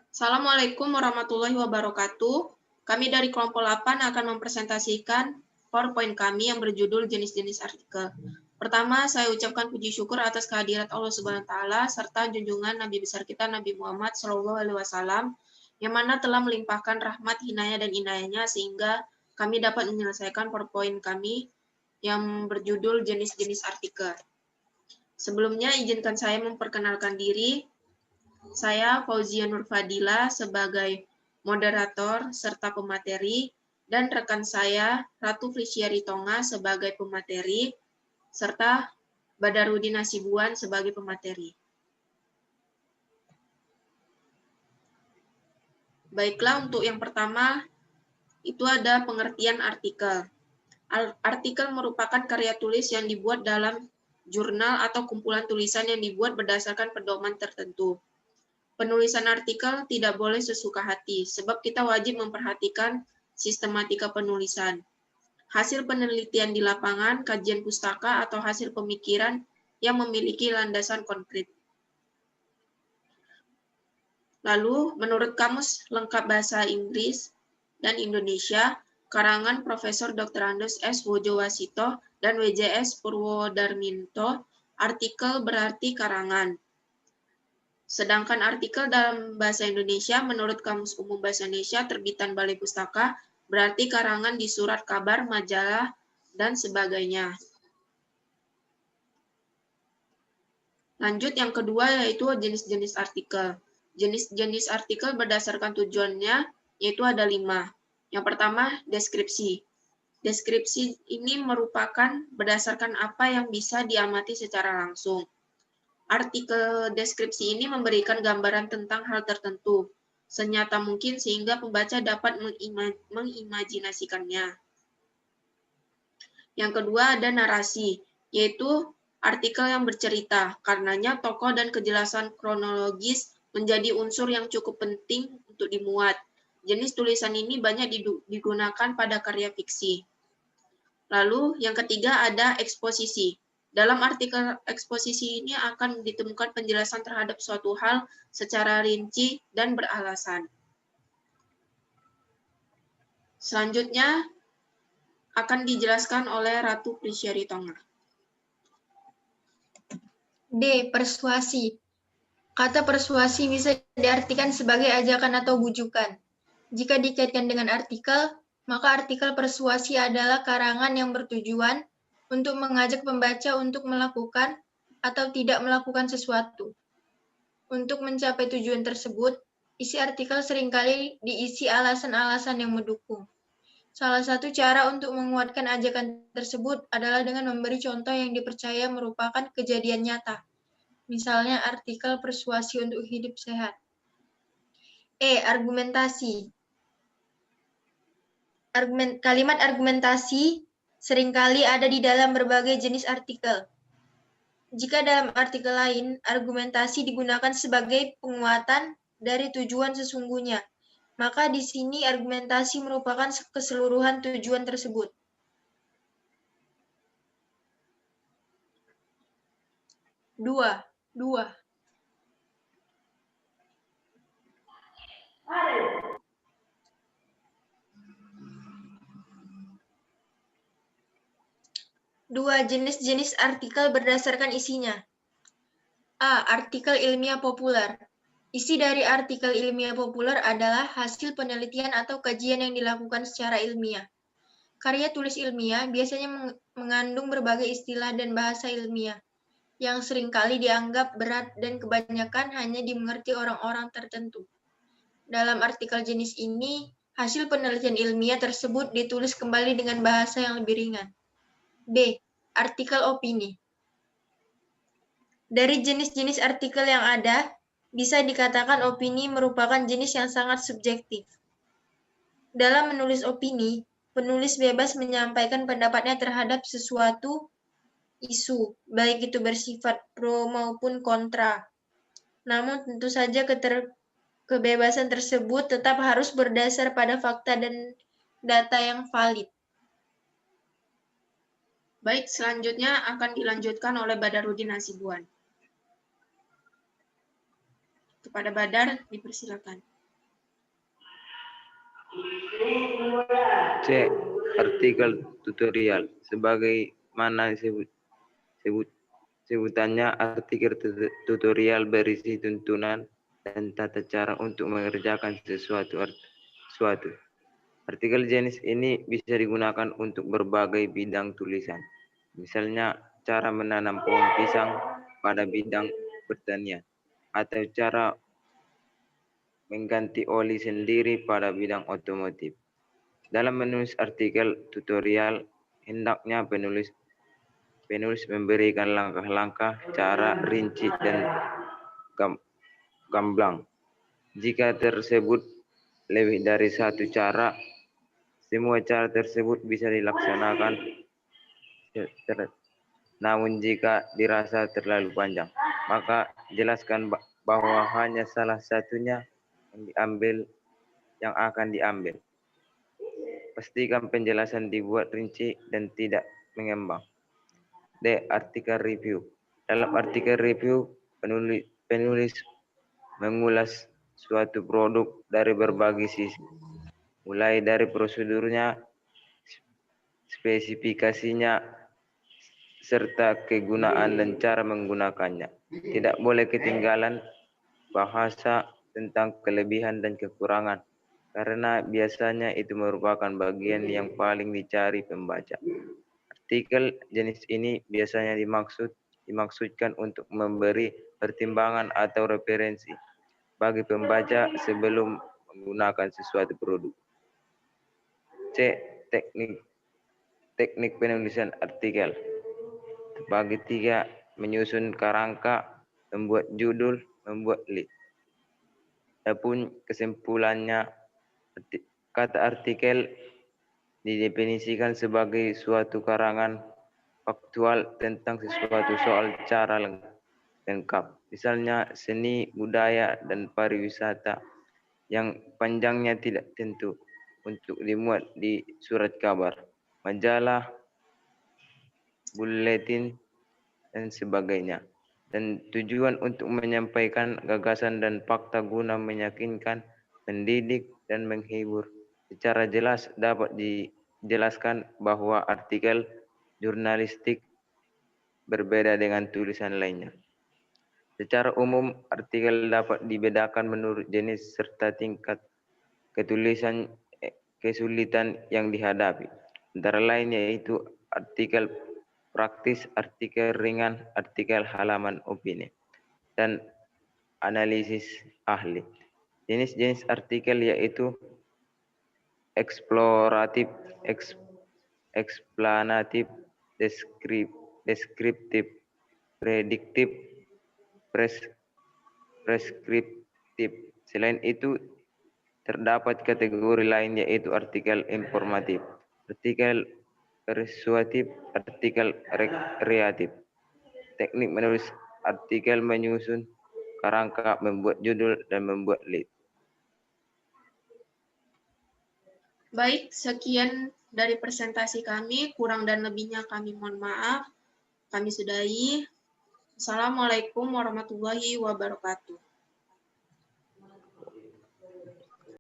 Assalamualaikum warahmatullahi wabarakatuh. Kami dari kelompok 8 akan mempresentasikan PowerPoint kami yang berjudul jenis-jenis artikel. Pertama, saya ucapkan puji syukur atas kehadirat Allah Subhanahu wa taala serta junjungan Nabi besar kita Nabi Muhammad SAW yang mana telah melimpahkan rahmat, hinayah dan inayahnya sehingga kami dapat menyelesaikan PowerPoint kami yang berjudul jenis-jenis artikel. Sebelumnya izinkan saya memperkenalkan diri. Saya Fauzia Nurfadila sebagai moderator serta pemateri dan rekan saya Ratu Felicia Tonga sebagai pemateri serta Badarudin Hasibuan sebagai pemateri. Baiklah, untuk yang pertama itu ada pengertian artikel. Artikel merupakan karya tulis yang dibuat dalam jurnal atau kumpulan tulisan yang dibuat berdasarkan pedoman tertentu. Penulisan artikel tidak boleh sesuka hati, sebab kita wajib memperhatikan sistematika penulisan. Hasil penelitian di lapangan, kajian pustaka, atau hasil pemikiran yang memiliki landasan konkret. Lalu, menurut Kamus Lengkap Bahasa Inggris dan Indonesia, karangan Profesor Dr. Andes S. Wojowasito dan WJS Purwodarminto, artikel berarti karangan. Sedangkan artikel dalam bahasa Indonesia menurut Kamus Umum Bahasa Indonesia terbitan Balai Pustaka berarti karangan di surat kabar, majalah, dan sebagainya. Lanjut yang kedua yaitu jenis-jenis artikel. Jenis-jenis artikel berdasarkan tujuannya yaitu ada 5. Yang pertama, deskripsi. Deskripsi ini merupakan berdasarkan apa yang bisa diamati secara langsung. Artikel deskripsi ini memberikan gambaran tentang hal tertentu, senyata mungkin sehingga pembaca dapat mengimajinasikannya. Yang kedua ada narasi, yaitu artikel yang bercerita, karenanya tokoh dan kejelasan kronologis menjadi unsur yang cukup penting untuk dimuat. Jenis tulisan ini banyak digunakan pada karya fiksi. Lalu yang ketiga ada eksposisi. Dalam artikel eksposisi ini akan ditemukan penjelasan terhadap suatu hal secara rinci dan beralasan. Selanjutnya akan dijelaskan oleh Ratu Felicia Tonga. D. Persuasi. Kata persuasi bisa diartikan sebagai ajakan atau bujukan. Jika dikaitkan dengan artikel, maka artikel persuasi adalah karangan yang bertujuan untuk mengajak pembaca untuk melakukan atau tidak melakukan sesuatu. Untuk mencapai tujuan tersebut, isi artikel seringkali diisi alasan-alasan yang mendukung. Salah satu cara untuk menguatkan ajakan tersebut adalah dengan memberi contoh yang dipercaya merupakan kejadian nyata. Misalnya artikel persuasi untuk hidup sehat. E. Argumentasi. Kalimat argumentasi seringkali ada di dalam berbagai jenis artikel. Jika dalam artikel lain, argumentasi digunakan sebagai penguatan dari tujuan sesungguhnya, maka di sini argumentasi merupakan keseluruhan tujuan tersebut. Dua. Dua jenis-jenis artikel berdasarkan isinya. A. Artikel ilmiah populer. Isi dari artikel ilmiah populer adalah hasil penelitian atau kajian yang dilakukan secara ilmiah. Karya tulis ilmiah biasanya mengandung berbagai istilah dan bahasa ilmiah, yang seringkali dianggap berat dan kebanyakan hanya dimengerti orang-orang tertentu. Dalam artikel jenis ini, hasil penelitian ilmiah tersebut ditulis kembali dengan bahasa yang lebih ringan. B. Artikel opini. Dari jenis-jenis artikel yang ada, bisa dikatakan opini merupakan jenis yang sangat subjektif. Dalam menulis opini, penulis bebas menyampaikan pendapatnya terhadap sesuatu isu, baik itu bersifat pro maupun kontra. Namun tentu saja kebebasan tersebut tetap harus berdasar pada fakta dan data yang valid. Baik, selanjutnya akan dilanjutkan oleh Badarudin Hasibuan. Kepada Badar, dipersilakan. C. Artikel tutorial. Sebagaimana sebutannya, artikel tutorial berisi tuntunan dan tata cara untuk mengerjakan sesuatu. Artikel jenis ini bisa digunakan untuk berbagai bidang tulisan. Misalnya, cara menanam pohon pisang pada bidang pertanian, atau cara mengganti oli sendiri pada bidang otomotif. Dalam menulis artikel tutorial, hendaknya penulis memberikan langkah-langkah, cara rinci, dan gamblang. Jika tersebut lebih dari satu cara, semua cara tersebut bisa dilaksanakan. Namun jika dirasa terlalu panjang, maka jelaskan bahwa hanya salah satunya yang akan diambil. Pastikan penjelasan dibuat rinci dan tidak mengembang. D. Artikel review. Dalam artikel review, penulis mengulas suatu produk dari berbagai sisi, mulai dari prosedurnya, spesifikasinya, serta kegunaan dan cara menggunakannya. Tidak boleh ketinggalan bahasa tentang kelebihan dan kekurangan, karena biasanya itu merupakan bagian yang paling dicari pembaca. Artikel jenis ini biasanya dimaksudkan untuk memberi pertimbangan atau referensi bagi pembaca sebelum menggunakan sesuatu produk. C. Teknik penulisan artikel. Bagi 3, menyusun kerangka, membuat judul, membuat lead. Adapun kesimpulannya, kata artikel didefinisikan sebagai suatu karangan faktual tentang sesuatu soal cara lengkap. Misalnya seni, budaya, dan pariwisata yang panjangnya tidak tentu untuk dimuat di surat kabar, majalah, buletin, dan sebagainya. Dan tujuan untuk menyampaikan gagasan dan fakta guna meyakinkan, mendidik, dan menghibur. Secara jelas dapat dijelaskan bahwa artikel jurnalistik berbeda dengan tulisan lainnya. Secara umum, artikel dapat dibedakan menurut jenis serta tingkat kesulitan yang dihadapi. Antara lain yaitu artikel praktis, artikel ringan, artikel halaman opini, dan analisis ahli. Jenis-jenis artikel yaitu eksploratif, eksplanatif, deskriptif, prediktif, preskriptif. Selain itu, terdapat kategori lain yaitu artikel informatif, artikel persuasif, artikel rekreatif. Teknik menulis artikel: menyusun kerangka, membuat judul, dan membuat lead. Baik, sekian dari presentasi kami. Kurang dan lebihnya kami mohon maaf. Kami sudahi. Assalamualaikum warahmatullahi wabarakatuh.